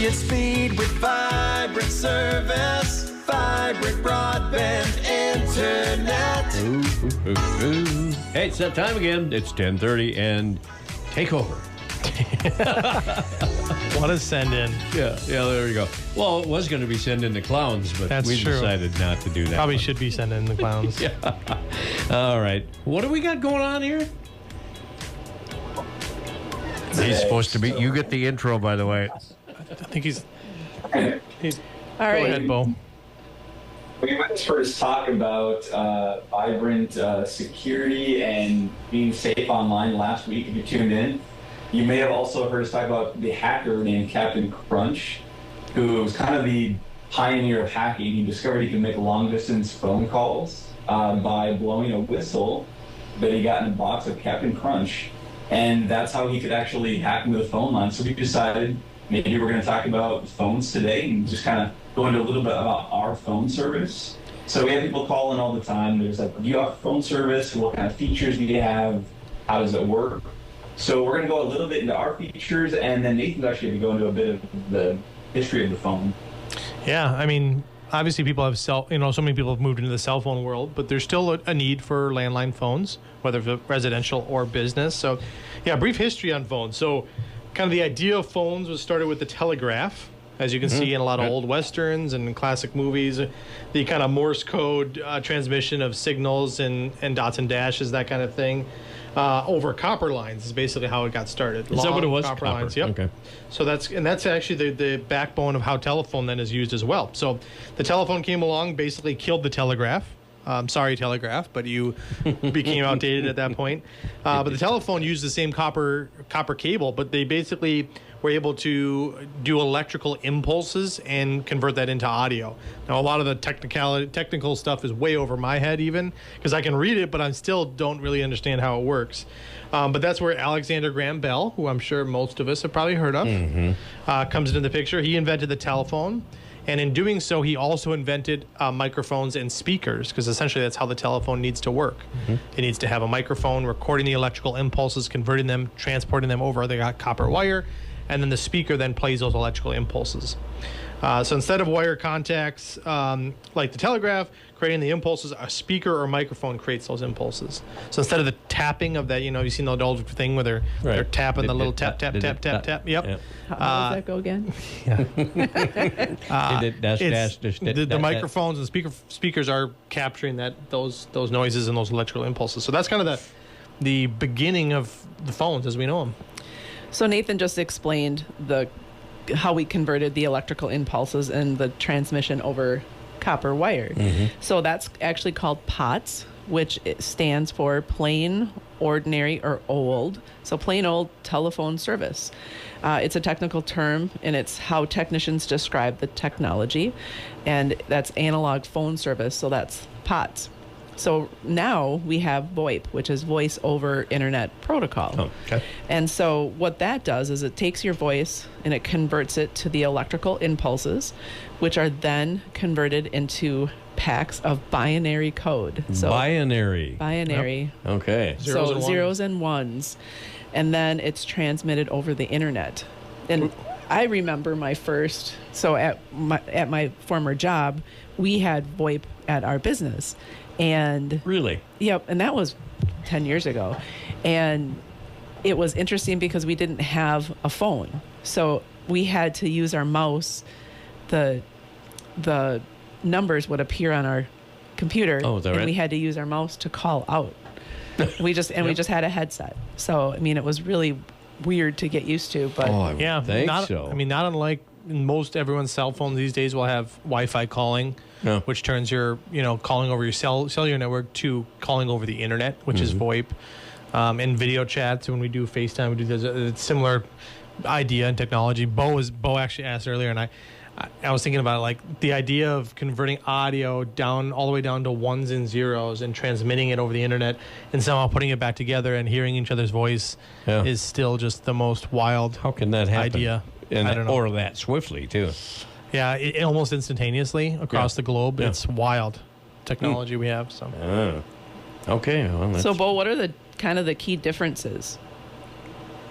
immediate speed with Vibran't service. Vibran't broadband internet. Hey, it's that time again. It's 10:30 and take over. What a send in. Yeah, there you go. Well, it was going to be sending the clowns, but That's we true. decided not to do that. Probably should be sending the clowns. Yeah. All right. What do we got going on here? He's supposed to be. You get the intro, by the way. I think he's All go right. ahead, Bo. We went to first talk about Vibran't security and being safe online last week. If you tuned in, you may have also heard us talk about the hacker named Captain Crunch, who was kind of the pioneer of hacking. He discovered he could make long-distance phone calls by blowing a whistle that he got in a box of Captain Crunch, and that's how he could actually hack into the phone line. So we decided maybe we're going to talk about phones today and just kind of go into a little bit about our phone service. So we have people calling all the time. There's like, do you have phone service? What kind of features do you have? How does it work? So we're going to go a little bit into our features, and then Nathan's actually going to go into a bit of the history of the phone. Yeah, I mean, obviously people have so many people have moved into the cell phone world, but there's still a need for landline phones, whether it's residential or business. So, yeah, brief history on phones. So, kind of the idea of phones was started with the telegraph, as you can see in a lot of old westerns and classic movies. The kind of Morse code transmission of signals and dots and dashes, that kind of thing, over copper lines is basically how it got started. Is that what it was? Copper lines, yep. Okay. So that's actually the backbone of how telephone then is used as well. So the telephone came along, basically killed the telegraph. Sorry, telegraph, but you became outdated at that point. But the telephone used the same copper cable, but they basically were able to do electrical impulses and convert that into audio. Now, a lot of the technical stuff is way over my head, even because I can read it, but I still don't really understand how it works. But that's where Alexander Graham Bell, who I'm sure most of us have probably heard of, comes into the picture. He invented the telephone. And in doing so, he also invented microphones and speakers, because essentially that's how the telephone needs to work. It needs to have a microphone recording the electrical impulses, converting them, transporting them over the copper wire, and then the speaker then plays those electrical impulses. So instead of wire contacts like the telegraph, creating the impulses, a speaker or microphone creates those impulses. So instead of the tapping of that, you've seen the old thing where they're tapping the little tap, tap, tap, tap, tap. Yep. How does that go again? The microphones and speakers are capturing those noises and those electrical impulses. So that's kind of the beginning of the phones as we know them. So Nathan just explained how we converted the electrical impulses and the transmission over copper wire. So that's actually called POTS, which stands for plain, ordinary, or old. So plain old telephone service. It's a technical term, and it's how technicians describe the technology. And that's analog phone service, so that's POTS. So now we have VoIP, which is voice over internet protocol. Oh, okay. And so what that does is it takes your voice and it converts it to the electrical impulses, which are then converted into packs of binary code. So Binary. Yep. Okay. Zeros and ones. And then it's transmitted over the internet. And I remember my first, so at my former job, we had VoIP at our business. And Really? Yep, and that was 10 years ago. And it was interesting because we didn't have a phone. So we had to use our mouse. The numbers would appear on our computer. Oh, is that and right? we had to use our mouse to call out. We just had a headset. So I mean, it was really weird to get used to, but I think not so. I mean, not unlike most everyone's cell phones these days will have Wi-Fi calling, which turns your calling over your cellular network to calling over the internet, which is VoIP. And video chats, when we do FaceTime, we do a similar idea and technology. Bo actually asked earlier, and I was thinking about it, like the idea of converting audio all the way down to ones and zeros and transmitting it over the internet and somehow putting it back together and hearing each other's voice is still just the most wild How can that happen? idea. And I don't know. Or that swiftly, too. Yeah, almost instantaneously across the globe. Yeah. It's wild technology we have. So Okay. Well, so Bo, what are the kind of the key differences?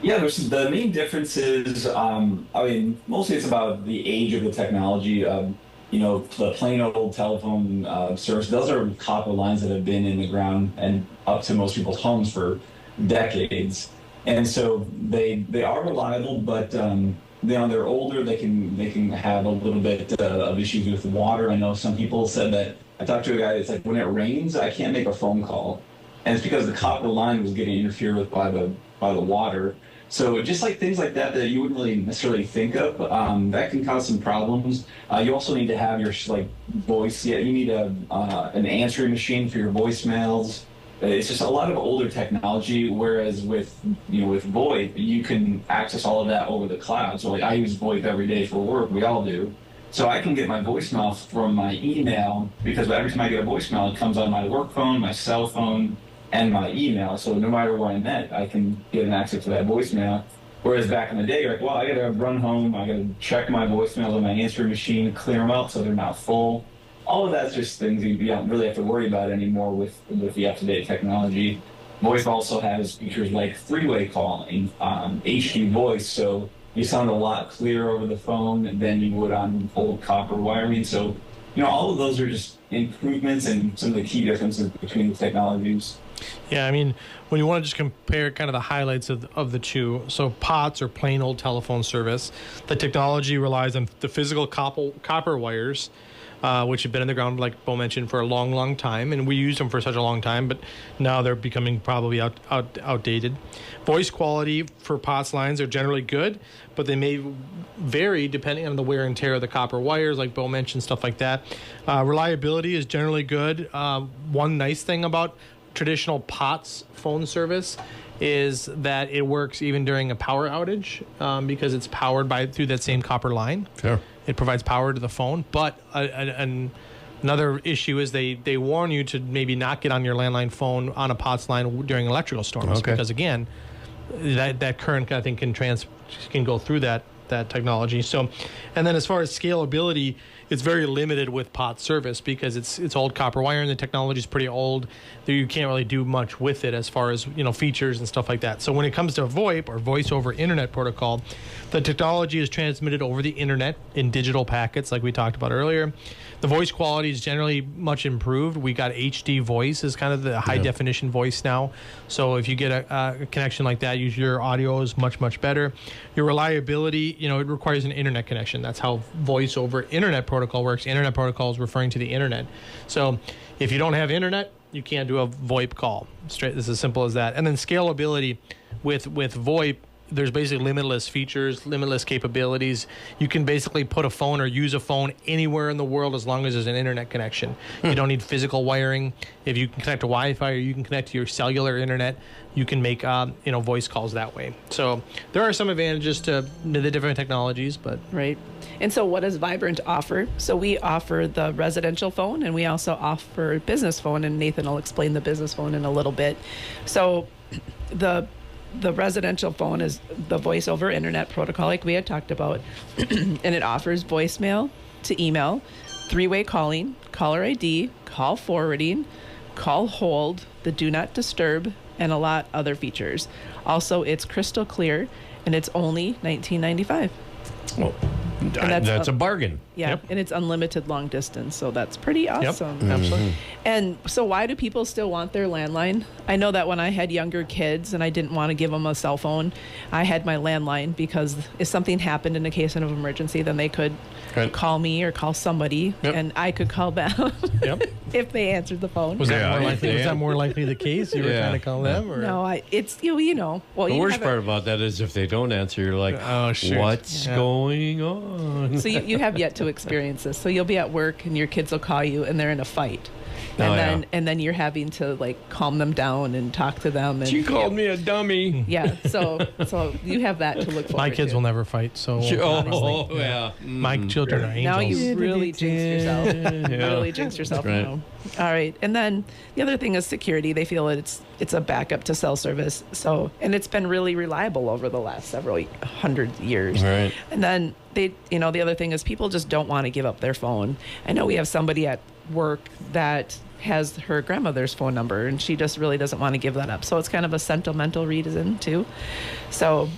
Yeah, the main difference is, I mean, mostly it's about the age of the technology. The plain old telephone service, those are copper lines that have been in the ground and up to most people's homes for decades. And so they are reliable, but they're older. They can have a little bit of issues with water. I know some people said that. I talked to a guy that's like, when it rains, I can't make a phone call, and it's because the copper line was getting interfered with by the water. So just like things like that you wouldn't really necessarily think of, that can cause some problems. You also need to have your voice. Yeah, you need an answering machine for your voicemails. It's just a lot of older technology. Whereas with VoIP, you can access all of that over the cloud. So like I use VoIP every day for work. We all do. So I can get my voicemail from my email because every time I get a voicemail, it comes on my work phone, my cell phone, and my email. So no matter where I'm at, I can get an access to that voicemail. Whereas back in the day, you're like, well, I got to run home. I got to check my voicemails on my answering machine, clear them out so they're not full. All of that's just things you don't really have to worry about anymore with the up-to-date technology. VoIP also has features like three-way calling, HD voice, so you sound a lot clearer over the phone than you would on old copper wiring. So, all of those are just improvements and some of the key differences between the technologies. Yeah, I mean, when you want to just compare kind of the highlights of the two, so POTS or plain old telephone service, the technology relies on the physical copper wires, which have been in the ground, like Bo mentioned, for a long, long time, and we used them for such a long time, but now they're becoming probably outdated. Voice quality for POTS lines are generally good, but they may vary depending on the wear and tear of the copper wires, like Bo mentioned, stuff like that. Reliability is generally good. One nice thing about traditional POTS phone service is that it works even during a power outage because it's powered through that same copper line. Sure. It provides power to the phone, but another issue is they warn you to maybe not get on your landline phone on a POTS line during electrical storms because again, that current I think can go through that technology. So, and then as far as scalability, it's very limited with POTS service because it's old copper wire and the technology is pretty old. You can't really do much with it as far as features and stuff like that. So when it comes to VoIP or Voice over Internet Protocol, the technology is transmitted over the internet in digital packets, like we talked about earlier. The voice quality is generally much improved. We got HD voice is kind of the high definition voice now. So if you get a connection like that, your audio is much, much better. Your reliability, it requires an internet connection. That's how Voice over Internet Protocol works. Internet protocol is referring to the internet. So if you don't have internet, you can't do a VoIP call. Straight, it's as simple as that. And then scalability with VoIP, there's basically limitless features, limitless capabilities. You can basically put a phone or use a phone anywhere in the world as long as there's an internet connection. You don't need physical wiring. If you can connect to Wi-Fi or you can connect to your cellular internet, you can make voice calls that way. So there are some advantages to the different technologies, but right. And so what does Vibran't offer? So we offer the residential phone and we also offer business phone, and Nathan will explain the business phone in a little bit. So the residential phone is the voice over internet protocol like we had talked about, and it offers voicemail to email, three-way calling, caller ID, call forwarding, call hold, the do not disturb, and a lot other features. Also, it's crystal clear, and it's only $19.95. Well, that's a bargain. Yeah, and it's unlimited long distance, so that's pretty awesome. Yep. Absolutely. And so why do people still want their landline? I know that when I had younger kids and I didn't want to give them a cell phone, I had my landline because if something happened in a case of emergency, then they could call me or call somebody, and I could call them if they answered the phone. Was that more likely? Was that more likely the case? You were trying to call them, or no? It's Well, the worst part about that is if they don't answer, you're like, oh, shoot. What's going on? So you have yet to experience this. So you'll be at work and your kids will call you and they're in a fight. And then you're having to calm them down and talk to them. And she called me a dummy. Yeah, so you have that to look forward to. My kids will never fight, so my children are angels. Now you really jinxed yourself. Really jinxed yourself. Right. Now. All right, and then the other thing is security. They feel it's a backup to cell service. So, and it's been really reliable over the last several hundred years. Right. And then the other thing is people just don't want to give up their phone. I know we have somebody at work that has her grandmother's phone number, and she just really doesn't want to give that up. So it's kind of a sentimental reason too. So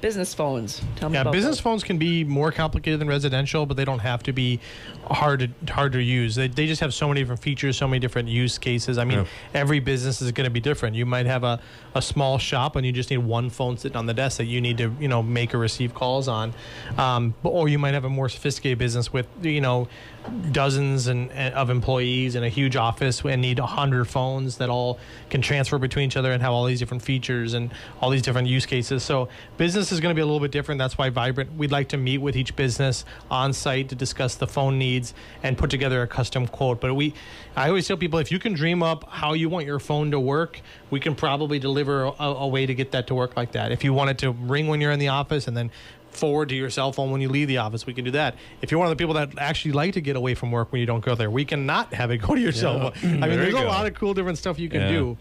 business phones. Tell me about business those. phones can be more complicated than residential, but they don't have to be hard to use. They just have so many different features, so many different use cases. I mean, every business is going to be different. You might have a small shop and you just need one phone sitting on the desk that you need to make or receive calls on, or you might have a more sophisticated business with dozens of employees in a huge office and need 100 phones that all can transfer between each other and have all these different features and all these different use cases. So business is going to be a little bit different. That's why Vibran't, we'd like to meet with each business on site to discuss the phone needs and put together a custom quote. But I always tell people, if you can dream up how you want your phone to work, we can probably deliver a way to get that to work like that. If you want it to ring when you're in the office and then forward to your cell phone when you leave the office, we can do that. If you're one of the people that actually like to get away from work when you don't go there, we cannot have it go to your cell phone. I mean, there's a lot of cool different stuff you can do.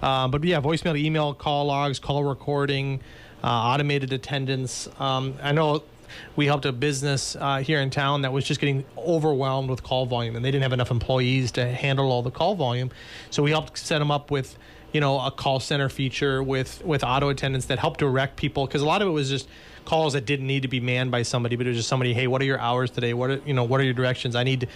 But yeah, voicemail, email, call logs, call recording, automated attendance. I know we helped a business here in town that was just getting overwhelmed with call volume, and they didn't have enough employees to handle all the call volume. So we helped set them up with a call center feature with auto attendants that helped direct people, because a lot of it was just calls that didn't need to be manned by somebody, but it was just somebody, hey, what are your hours today? What are your directions? I need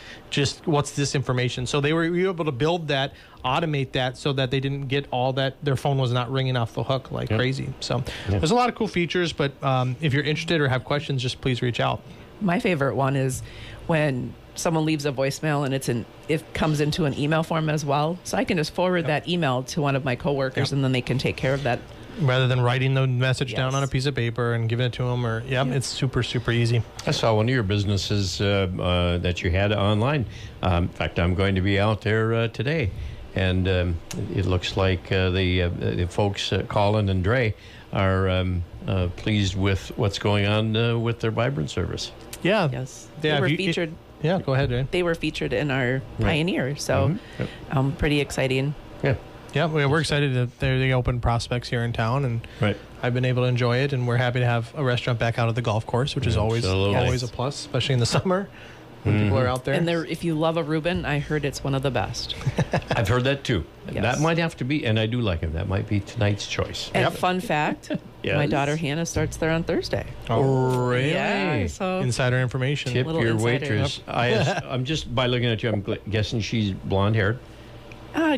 what's this information? So we were able to build that, automate that, so that they didn't get all that, their phone was not ringing off the hook like crazy. So there's a lot of cool features, but if you're interested or have questions, just please reach out. My favorite one is when someone leaves a voicemail and it comes into an email form as well. So I can just forward that email to one of my coworkers and then they can take care of that. Rather than writing the message down on a piece of paper and giving it to them, it's super, super easy. I saw one of your businesses that you had online. In fact, I'm going to be out there today, and it looks like the folks, Colin and Dre, are pleased with what's going on with their Vibran't service. Yeah. Yes. Yeah, They were featured. Yeah, go ahead, Dre. They were featured in our Pioneer, so pretty exciting. Yeah. Yeah, we're excited that they're the open prospects here in town, and I've been able to enjoy it, and we're happy to have a restaurant back out at the golf course, which is always a plus, especially in the summer when people are out there. And if you love a Reuben, I heard it's one of the best. I've heard that too. Yes. That might have to be, and I do like him. That might be tonight's choice. And fun fact, my daughter Hannah starts there on Thursday. Oh, really? Yeah, so insider information. Tip Little your insider. waitress. I'm just, by looking at you, I'm guessing she's blonde-haired.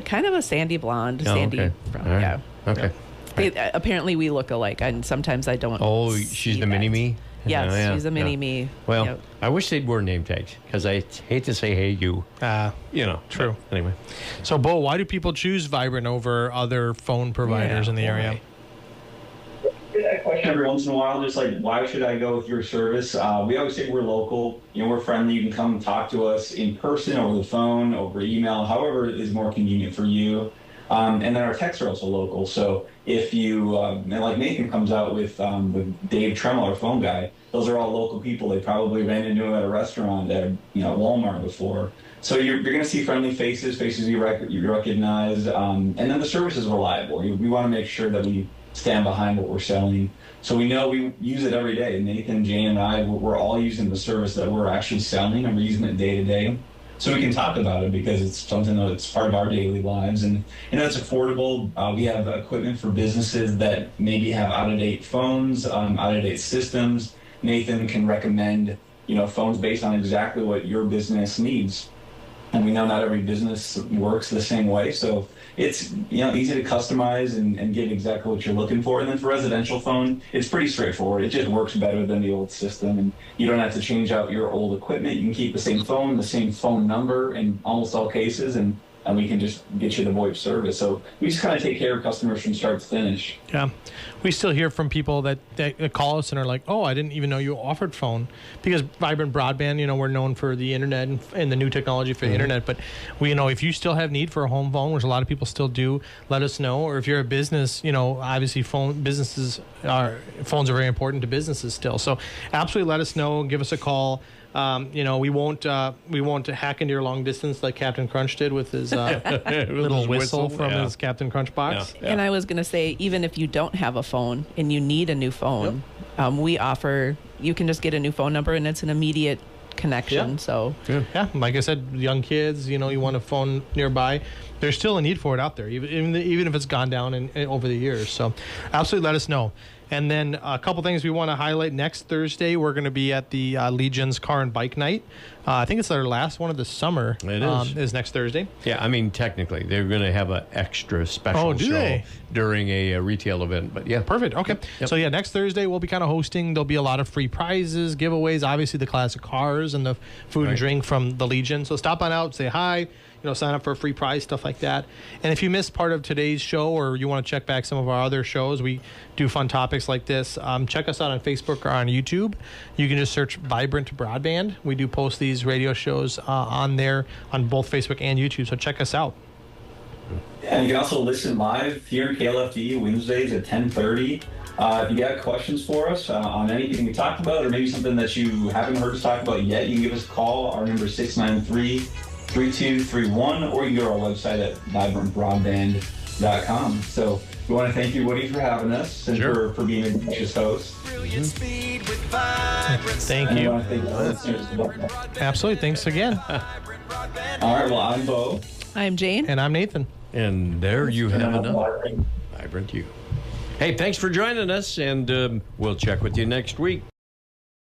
Kind of a sandy blonde, sandy brown. All right. Yeah. Okay. Apparently, we look alike, and sometimes I don't. Oh, see she's the that. mini-me? Yes, she's a mini-me. Well, Yep. I wish they'd wear name tags, because I hate to say, hey, you. True. But anyway. So, Bo, why do people choose Vibran't over other phone providers in the area? Get that question every once in a while, just like, why should I go with your service? We always say we're local. We're friendly. You can come and talk to us in person, over the phone, over email, however is more convenient for you. And then our texts are also local. So if you, like Nathan comes out with Dave Tremmel, our phone guy, those are all local people. They probably ran into him at a restaurant at Walmart before. So you're going to see friendly faces you recognize, and then the service is reliable. We want to make sure that we stand behind what we're selling. So we know we use it every day. Nathan, Jane, and I, we're all using the service that we're actually selling, and we're using it day to day. So we can talk about it because it's something that's part of our daily lives. And it's affordable. We have equipment for businesses that maybe have out-of-date phones, out-of-date systems. Nathan can recommend, phones based on exactly what your business needs. And we know not every business works the same way. So it's easy to customize and get exactly what you're looking for. And then for residential phone, it's pretty straightforward. It just works better than the old system, and you don't have to change out your old equipment. You can keep the same phone number in almost all cases, and we can just get you the VoIP service. So we just kind of take care of customers from start to finish. Yeah. We still hear from people that call us and are like, oh, I didn't even know you offered phone. Because Vibran't Broadband, we're known for the internet and the new technology for the internet. But if you still have need for a home phone, which a lot of people still do, let us know. Or if you're a business, obviously phones are very important to businesses still. So absolutely let us know. Give us a call. We won't hack into your long distance like Captain Crunch did with his little whistle from his Captain Crunch box. Yeah. And I was going to say, even if you don't have a phone and you need a new phone, we offer, you can just get a new phone number and it's an immediate connection. Yeah. So Yeah, like I said, young kids, you want a phone nearby. There's still a need for it out there, even if it's gone down over the years. So absolutely let us know. And then a couple things we want to highlight. Next Thursday, we're going to be at the Legion's Car and Bike Night. I think it's their last one of the summer. It is. Is next Thursday. Yeah, I mean, technically, they're going to have an extra special Oh, do show they? during a retail event. But yeah. Perfect. Okay. Yep. So yeah, next Thursday we'll be kind of hosting. There'll be a lot of free prizes, giveaways, obviously the classic cars and the food and drink from the Legion. So stop on out, say hi, sign up for a free prize, stuff like that. And if you missed part of today's show or you want to check back some of our other shows, we do fun topics like this. Check us out on Facebook or on YouTube. You can just search Vibran't Broadband. We do post these radio shows on there on both Facebook and YouTube. So check us out. And you can also listen live here in KLFD Wednesdays at 10:30. If you got questions for us on anything we talked about or maybe something that you haven't heard us talk about yet, you can give us a call. Our number is 693-3231, or you can go to our website at vibrantbroadband.com. So we want to thank you, Woody, for having us and for being a gracious host. Brilliant speed with Vibrant. Thank And I you. want to thank the listeners as well. Absolutely. Thanks again. All right, well, I'm Bo. I'm Jane. And I'm Nathan. And there you have And I'm another Vibrant. Vibrant You. Hey, thanks for joining us, and we'll check with you next week.